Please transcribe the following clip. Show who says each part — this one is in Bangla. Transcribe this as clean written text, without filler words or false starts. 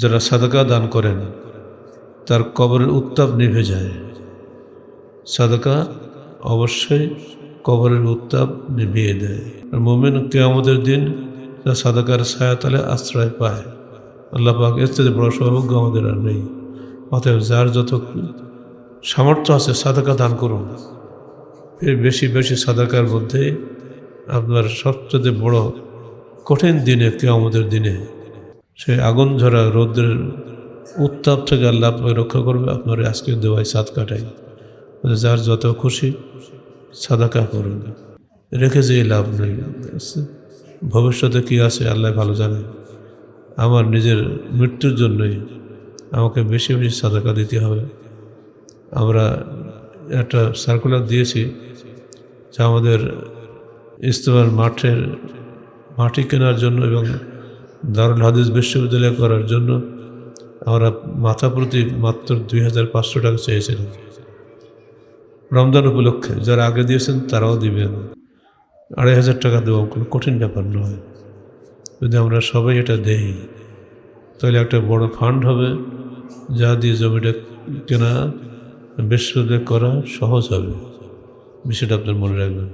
Speaker 1: যারা সাদাকা দান করেন তার কবরের উত্তাপ নিভে যায়। সাদাকা অবশ্যই কবরের উত্তাপ নিভিয়ে দেয়। আর মুমিন কিয়ামতের দিন তার সাদাকার ছায়াতলে আশ্রয় পায়। আল্লাহ পাক এর চেয়ে বড় সৌভাগ্য আমাদের আর নেই। অতএব যার যত সামর্থ্য আছে সাদাকা দান করুন। এর বেশি বেশি সাদাকার মধ্যে আপনার সবচেয়ে বড় কঠিন দিনে কিয়ামতের দিনে সেই আগুন ঝরা রৌদ্রের উত্তাপ থেকে আল্লাহ আপনাকে রক্ষা করবে। আপনার আজকে দেওয়ায় সাদকাটাই যার যত খুশি সাদাকা করুন, রেখে যেয়ে লাভ নেই। ভবিষ্যতে কী আছে আল্লাহ ভালো জানে। আমার নিজের মৃত্যুর জন্যই আমাকে বেশি বেশি সাদাকা দিতে হবে। আমরা একটা সার্কুলার দিয়েছি যে আমাদের ইজতেমার মাটি কেনার জন্য এবং দারুল হাদিস বিশ্ববিদ্যালয় করার জন্য আমরা মাথা প্রতি মাত্র 2500 টাকা চেয়েছিলাম। রমজান উপলক্ষে যারা আগে দিয়েছেন তারাও দিবেন। 2500 টাকা দেওয়া কোনো কঠিন ব্যাপার নয়। যদি আমরা সবাই এটা দেই তাহলে একটা বড় ফান্ড হবে, যা দিয়ে জমিটা কেনা বিশ্ববিদ্যালয় করা সহজ হবে। বিষয়টা আপনার মনে রাখবেন।